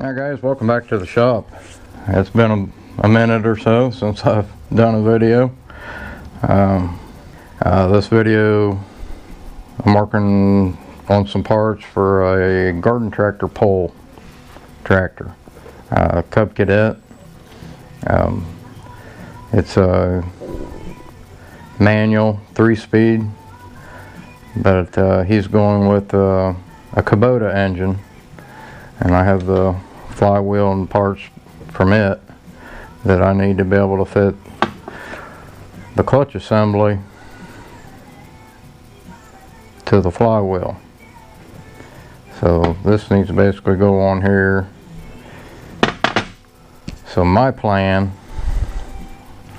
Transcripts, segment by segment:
Hi guys, welcome back to the shop. It's been a minute or so since I've done a video. This video I'm working on some parts for a garden tractor pole tractor, Cub Cadet. It's a manual 3-speed, but he's going with a Kubota engine, and I have the flywheel and parts from it that I need to be able to fit the clutch assembly to the flywheel. So this needs to basically go on here. So my plan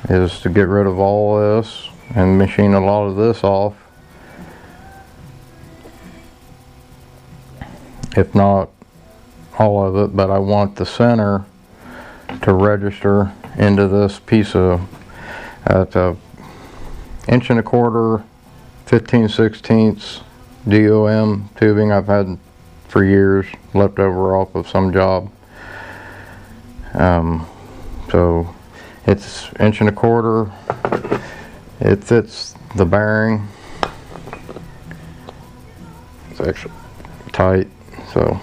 is to get rid of all this and machine a lot of this off, if not all of it, but I want the center to register into this piece of it's a 1.25" 15/16" DOM tubing I've had for years, left over off of some job. So it's 1.25". It fits the bearing. It's actually tight, so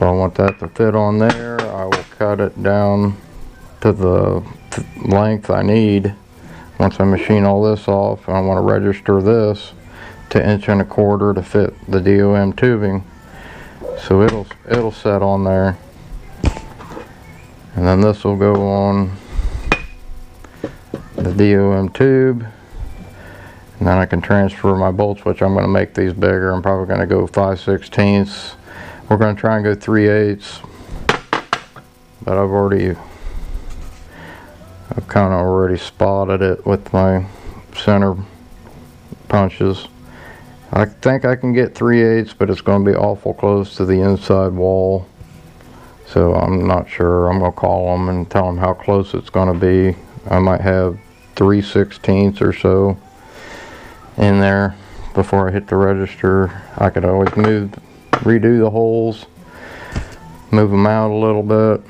I want that to fit on there. I will cut it down to the length I need once I machine all this off, and I want to register this to 1.25" to fit the DOM tubing, so it'll set on there, and then this will go on the DOM tube, and then I can transfer my bolts, which I'm going to make these bigger. I'm probably going to go 5/16. We're going to try and go 3/8, but I've kind of already spotted it with my center punches. I think I can get 3/8, but it's going to be awful close to the inside wall, so I'm not sure. I'm going to call them and tell them how close it's going to be. I might have 3/16 or so in there before I hit the register. I could always redo the holes, move them out a little bit,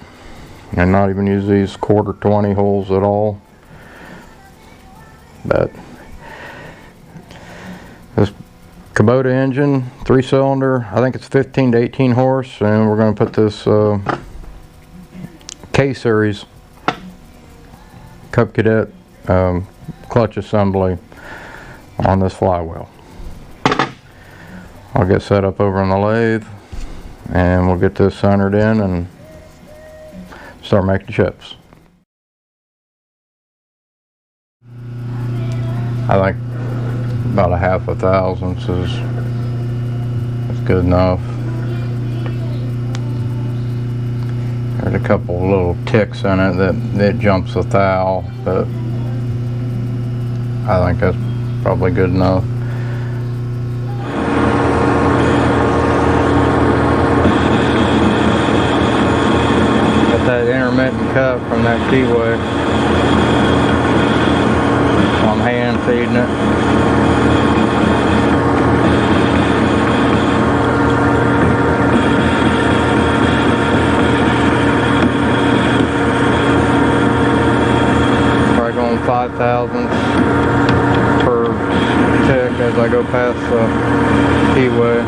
and not even use these 1/4 holes at all. But this Kubota engine, 3-cylinder, I think it's 15 to 18 horse, and we're going to put this K-series Cub Cadet clutch assembly on this flywheel. I'll get set up over on the lathe, and we'll get this centered in and start making chips. I think about 1/2 thousandths is good enough. There's a couple little ticks in it that jumps the thou, but I think that's probably good enough. Got that intermittent cut from that keyway, so I'm hand feeding it. Probably going 5/1000 per tick as I go past the keyway.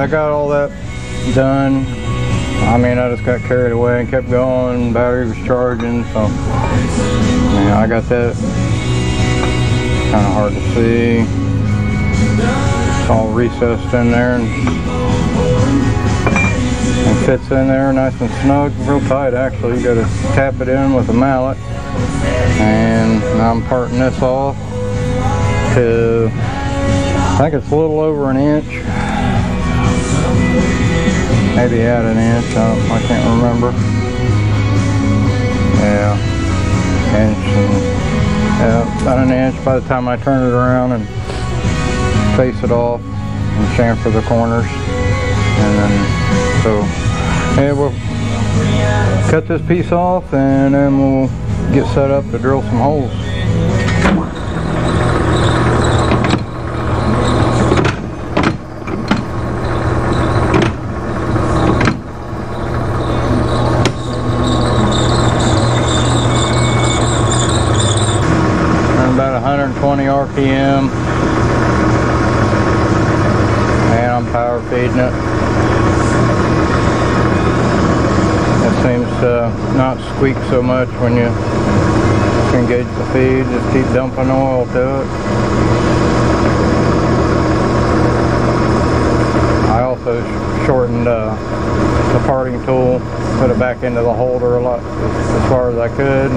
I got all that done. I mean, I just got carried away and kept going. Battery was charging, so yeah, I got that. Kind of hard to see. It's all recessed in there and fits in there nice and snug, real tight actually. You got to tap it in with a mallet. And now I'm parting this off to, I think it's a little over an inch. Maybe at an inch, I can't remember. Yeah, inch and, yeah, about an inch by the time I turn it around and face it off and chamfer the corners. And then, so, yeah, we'll cut this piece off and then we'll get set up to drill some holes. About 120 RPM, and I'm power feeding it. It seems to not squeak so much when you engage the feed. Just keep dumping oil to it. I also shortened the parting tool, put it back into the holder a lot as far as I could.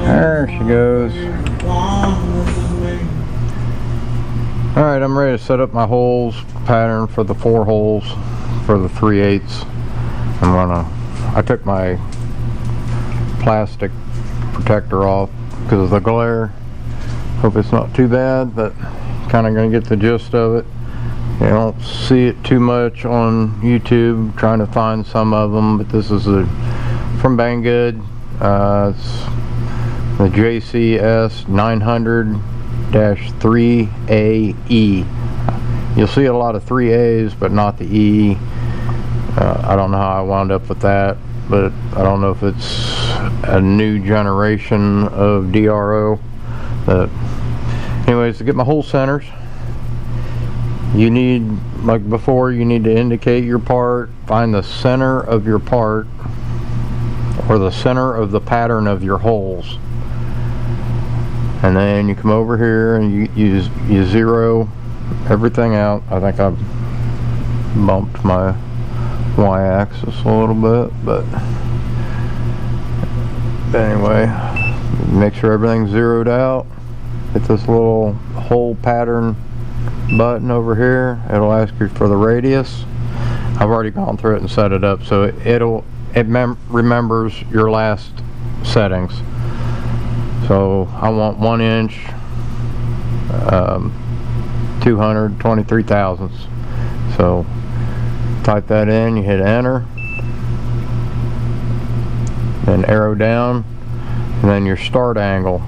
There she goes. Alright, I'm ready to set up my holes pattern for the 4 holes for the 3/8. I took my plastic protector off because of the glare. Hope it's not too bad, but kind of going to get the gist of it. You don't see it too much on YouTube, trying to find some of them, but this is from Banggood. It's the JCS 900-3AE. You'll see a lot of 3As, but not the E. I don't know how I wound up with that, but I don't know if it's a new generation of DRO. But anyways, to get my hole centers, you need, like before, you need to indicate your part, find the center of your part, or the center of the pattern of your holes. And then you come over here and you zero everything out. I think I bumped my y-axis a little bit, but anyway, make sure everything's zeroed out. Hit this little hole pattern button over here. It'll ask you for the radius. I've already gone through it and set it up, so it remembers your last settings. So I want 1 inch, 223 thousandths. So type that in, you hit enter, then arrow down, and then your start angle,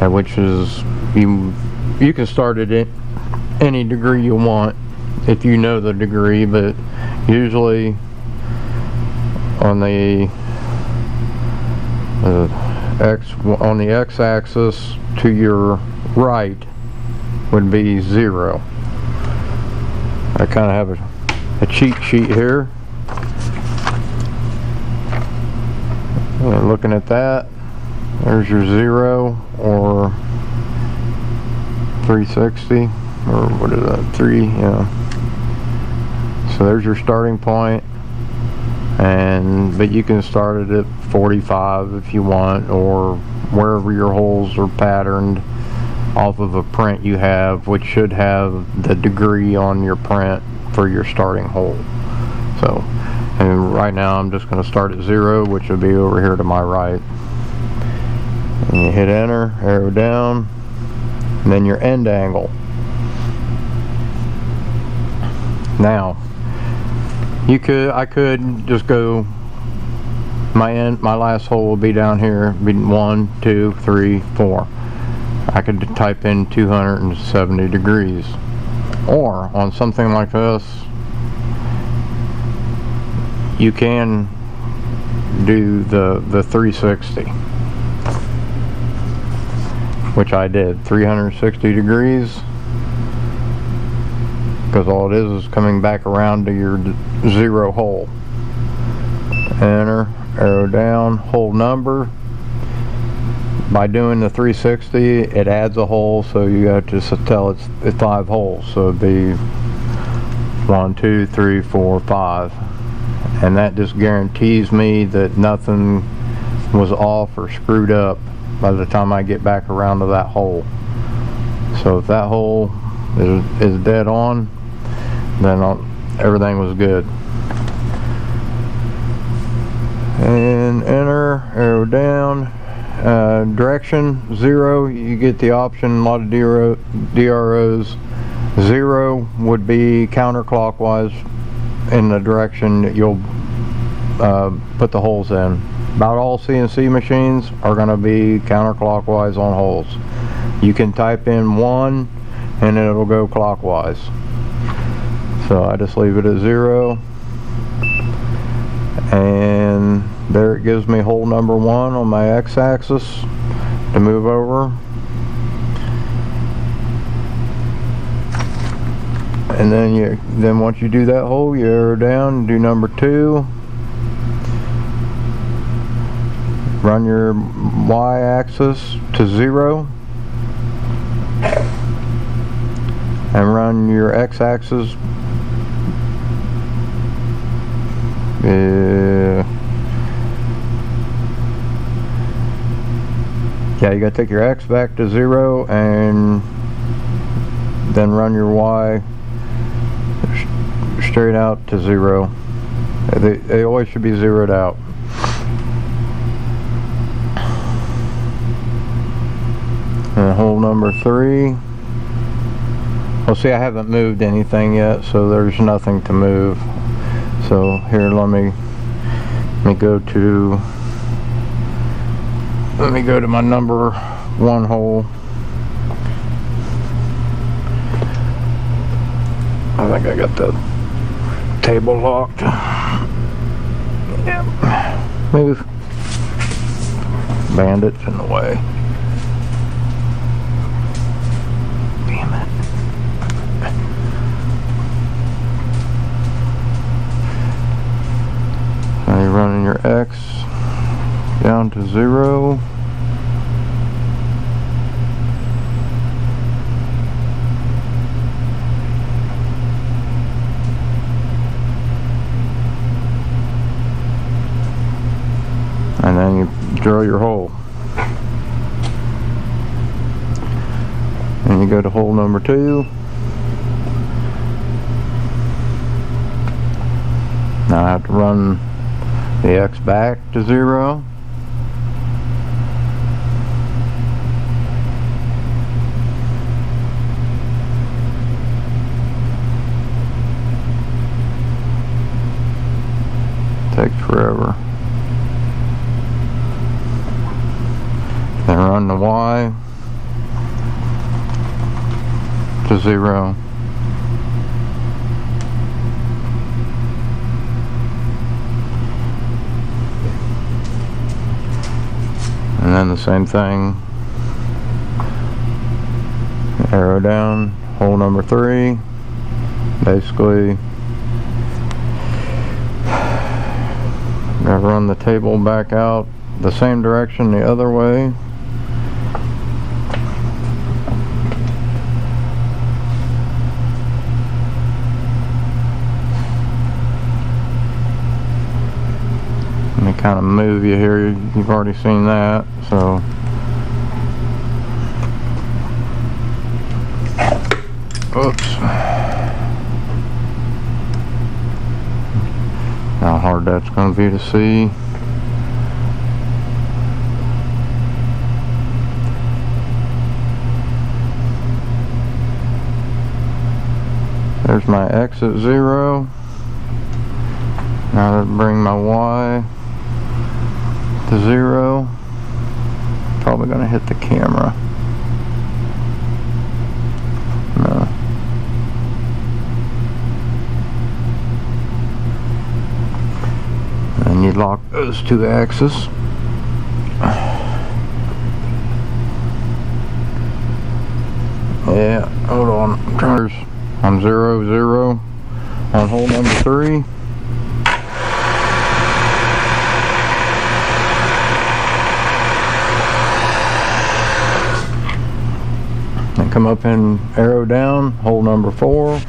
which is, you can start it at any degree you want if you know the degree, but usually on the x-axis to your right would be 0. I kind of have a cheat sheet here. Looking at that, there's your 0 or 360, or what is that, 3, yeah. So there's your starting point, but you can start it at 45 if you want, or wherever your holes are patterned off of a print you have, which should have the degree on your print for your starting hole. So, and right now I'm just going to start at 0, which will be over here to my right. And you hit enter, arrow down, and then your end angle. Now, I could just go, my last hole will be down here, be 1, 2, 3, 4. I could type in 270 degrees. Or on something like this, you can do the 360, which I did, 360 degrees, because all it is coming back around to your zero hole. Enter, arrow down, hole number. By doing the 360, it adds a hole, so you have to tell it's 5 holes. So it'd be 1, 2, 3, 4, 5, and that just guarantees me that nothing was off or screwed up by the time I get back around to that hole. So if that hole is dead on, then everything was good. And enter, arrow down, direction 0. You get the option, a lot of DROs. 0 would be counterclockwise in the direction that you'll put the holes in. About all CNC machines are going to be counterclockwise on holes. You can type in 1 and it'll go clockwise. So I just leave it at 0, and there it gives me hole number 1 on my x-axis to move over. And then once you do that hole, you arrow down, do number 2, run your y-axis to 0, and run your x-axis yeah, you gotta take your X back to 0 and then run your Y straight out to 0. They always should be zeroed out. And hole number 3. Well, see, I haven't moved anything yet, so there's nothing to move. So here, let me go to my number 1 hole. I think I got the table locked. Yeah. Move. Bandits in the way. Damn it. Now you're running your X down to 0. And then you drill your hole. And you go to hole number 2. Now I have to run the X back to 0. Takes forever. Then run the Y to 0. And then the same thing, arrow down, hole number 3, basically gotta run the table back out the same direction the other way. Let me kind of move you here, you've already seen that, so oops. How hard that's going to be to see. There's my X at 0. Now to bring my Y to 0. Probably going to hit the camera. No. lock those two axes. Yeah, hold on. I'm 0-0 on hole number 3. And come up and arrow down, hole number 4.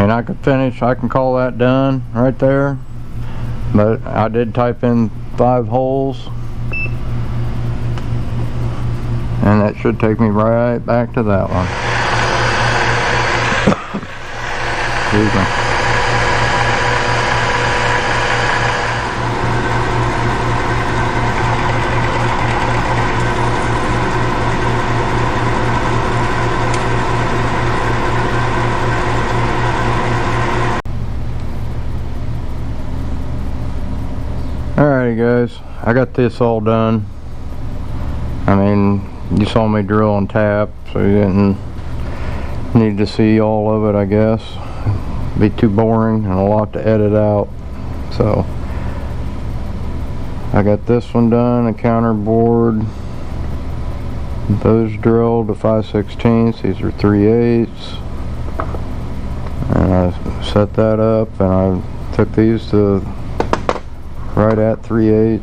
And I can call that done right there, but I did type in 5 holes, and that should take me right back to that one. Excuse me. Alrighty guys, I got this all done. I mean, you saw me drill and tap, so you didn't need to see all of it, I guess. It'd be too boring and a lot to edit out. So I got this one done, a counter board. Those drilled to 5/16. These are 3/8. And I set that up, and I took these to right at 3/8.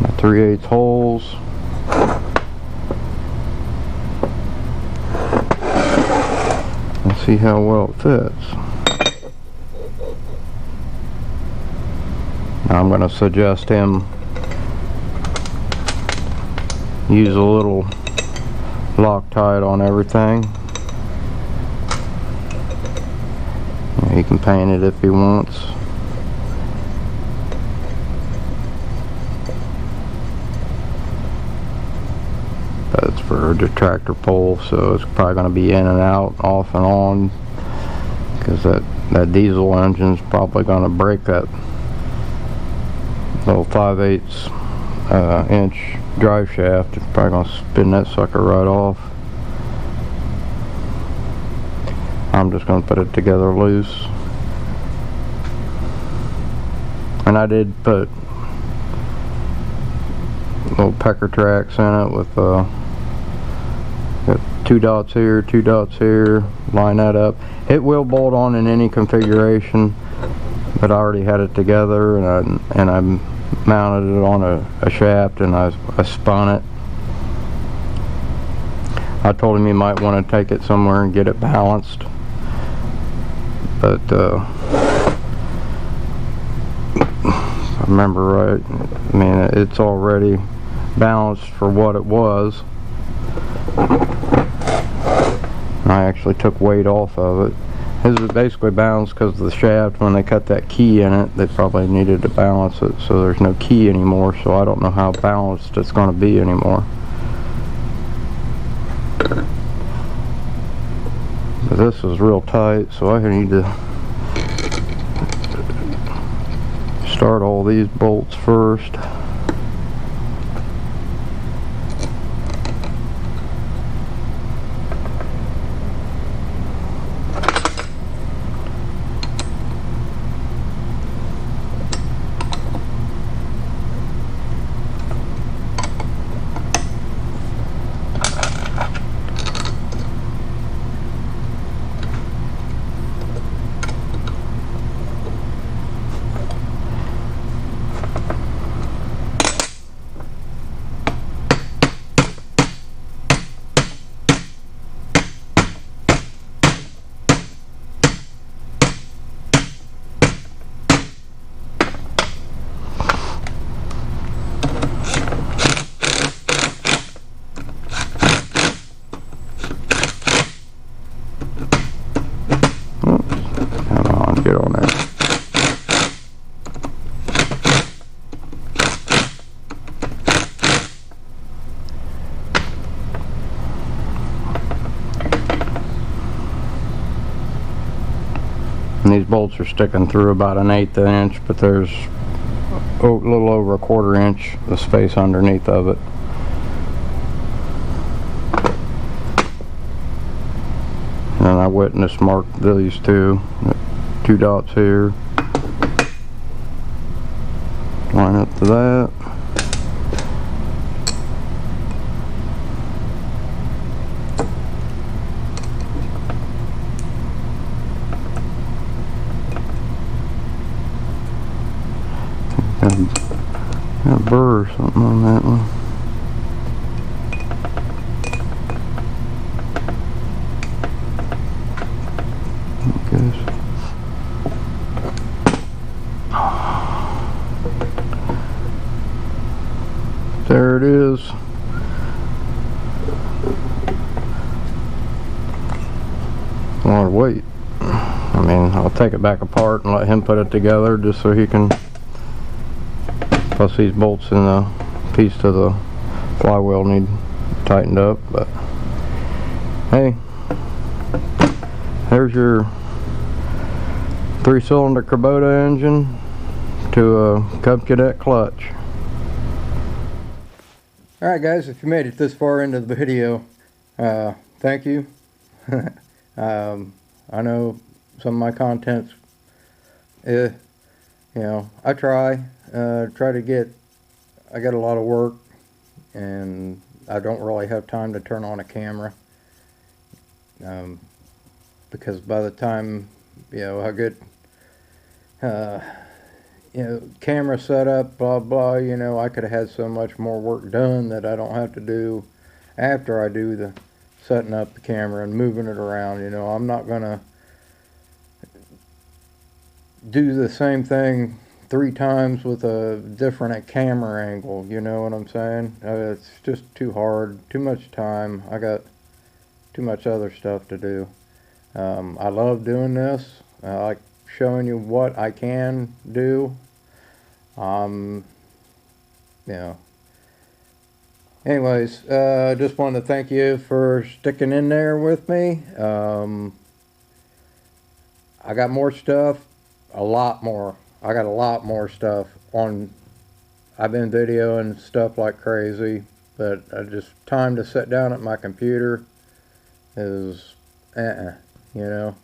My 3/8 holes. Let's see how well it fits. Now I'm going to suggest him use a little Loctite on everything. He can paint it if he wants. That's for a detractor pole, so it's probably going to be in and out, off and on, because that diesel engine's probably going to break that little 5/8 inch drive shaft. It's probably going to spin that sucker right off. I'm just going to put it together loose. And I did put little pecker tracks in it with got 2 dots here, 2 dots here. Line that up. It will bolt on in any configuration, but I already had it together, and I mounted it on a shaft, and I spun it. I told him he might want to take it somewhere and get it balanced. But if I remember right, I mean, it's already balanced for what it was. I actually took weight off of it. This is basically balanced because of the shaft. When they cut that key in it, they probably needed to balance it, so there's no key anymore, so I don't know how balanced it's going to be anymore. But this is real tight, so I need to start all these bolts first. Get on there. And these bolts are sticking through about 1/8 inch, but there's little over a 1/4 inch the space underneath of it. And I witness marked these two dots here. Line up to that. Got a burr or something on that one. There it is. A lot of weight. I mean, I'll take it back apart and let him put it together just so he can. Plus these bolts in the piece to the flywheel need tightened up, but hey, there's your 3-cylinder Kubota engine to a Cub Cadet clutch. Alright guys, if you made it this far into the video, thank you. I know some of my content's, you know, I try to get, I got a lot of work and I don't really have time to turn on a camera, because by the time, you know, I get, you know, camera setup, blah blah, you know, I could have had so much more work done that I don't have to do after I do the setting up the camera and moving it around. You know, I'm not gonna do the same thing 3 times with a different camera angle, you know what I'm saying? It's just too hard, too much time. I got too much other stuff to do. I love doing this. I like showing you what I can do. You know, anyways, just wanted to thank you for sticking in there with me. I got more stuff, a lot more. I got a lot more stuff on. I've been videoing stuff like crazy, but I just time to sit down at my computer is you know.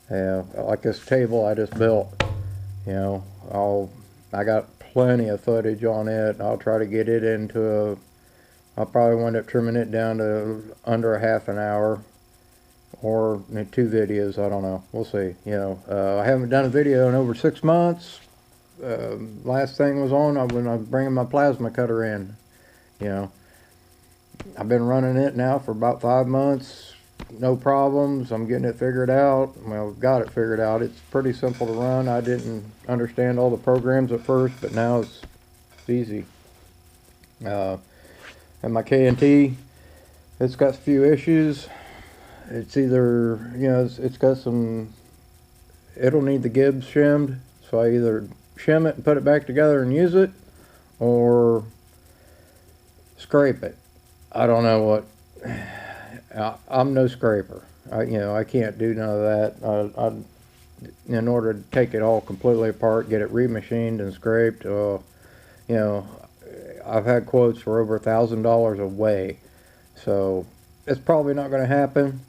Yeah, like this table I just built, you know, I got plenty of footage on it. I'll try to get it into I'll probably wind up trimming it down to under a half an hour, or 2 videos, I don't know, we'll see. You know, I haven't done a video in over 6 months. Last thing was on when I was bringing my plasma cutter in. You know, I've been running it now for about 5 months. No problems. I'm getting it figured out. Well, got it figured out. It's pretty simple to run. I didn't understand all the programs at first, but now it's easy. And my K&T, it's got a few issues. It's either, you know, it's got some, it'll need the gibs shimmed, so I either shim it and put it back together and use it, or scrape it. I don't know what. I'm no scraper. You know, I can't do none of that. In order to take it all completely apart, get it remachined and scraped, you know, I've had quotes for over $1,000 a weigh, so it's probably not going to happen.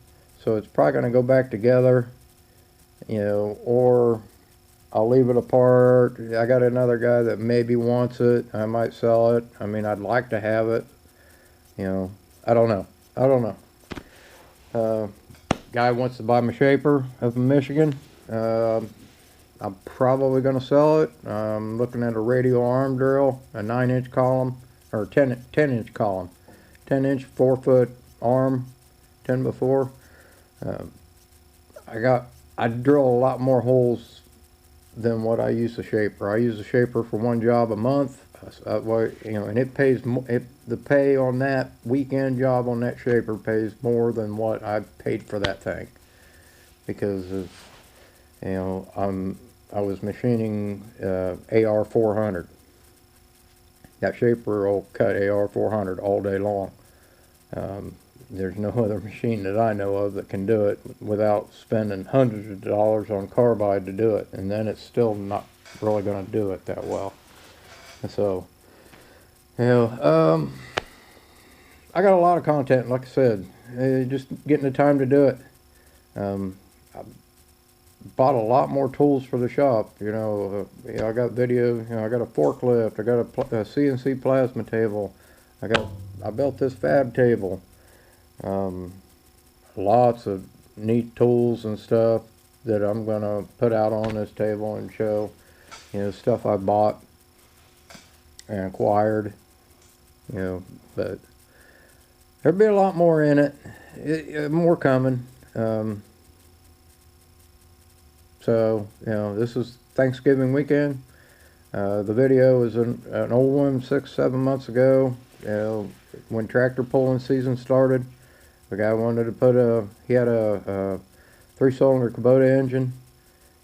So it's probably going to go back together, you know, or I'll leave it apart. I got another guy that maybe wants it. I might sell it. I mean, I'd like to have it. You know, I don't know. Guy wants to buy my shaper up in Michigan. I'm probably going to sell it. I'm looking at a radial arm drill, a 9-inch column, or 10-inch column, 10-inch 4-foot arm, 10x4. I drill a lot more holes than what I use the shaper. I use the shaper for 1 job a month. You know, and it pays the pay on that weekend job on that shaper pays more than what I paid for that thing, because of, you know, I was machining AR 400. That shaper will cut AR 400 all day long. There's no other machine that I know of that can do it without spending hundreds of dollars on carbide to do it, and then it's still not really going to do it that well. So, you know, I got a lot of content, like I said, just getting the time to do it. I bought a lot more tools for the shop. You know, I got video. You know, I got a forklift. I got a CNC plasma table. I built this fab table. Lots of neat tools and stuff that I'm gonna put out on this table and show. You know, stuff I bought and acquired. You know, but there'll be a lot more in it. More coming. So, you know, this is Thanksgiving weekend. The video is an old one 6-7 months ago. You know, when tractor pulling season started, the guy wanted to put he had a 3-cylinder Kubota engine,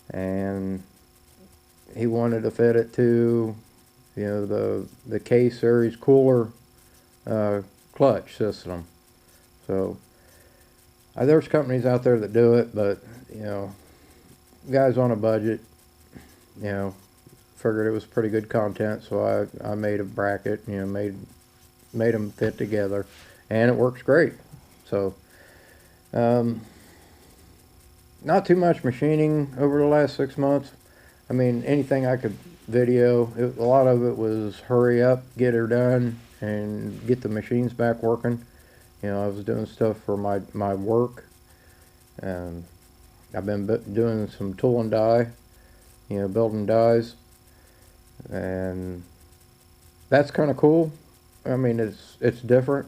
and he wanted to fit it to, you know, the K series cooler clutch system. So there's companies out there that do it, but you know, guys on a budget, you know, figured it was pretty good content, so I made a bracket, you know, made them fit together, and it works great. So not too much machining over the last 6 months. I mean, anything I could video, a lot of it was hurry up, get her done, and get the machines back working. You know, I was doing stuff for my work. I've been doing some tool and die, you know, building dies, and that's kind of cool. I mean, it's different.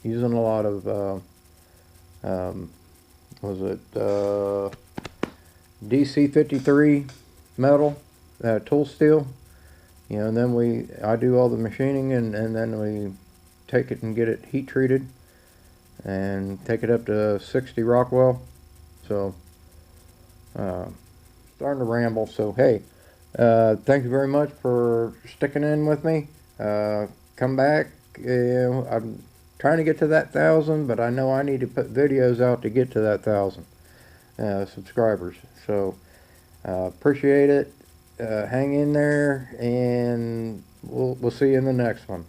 Using a lot of was it DC53 metal, tool steel, you know, and then I do all the machining, and then we take it and get it heat treated and take it up to 60 Rockwell. So starting to ramble, so hey, thank you very much for sticking in with me. Come back. I'm trying to get to that 1,000, but I know I need to put videos out to get to that 1,000 subscribers. So appreciate it. Hang in there, and we'll see you in the next one.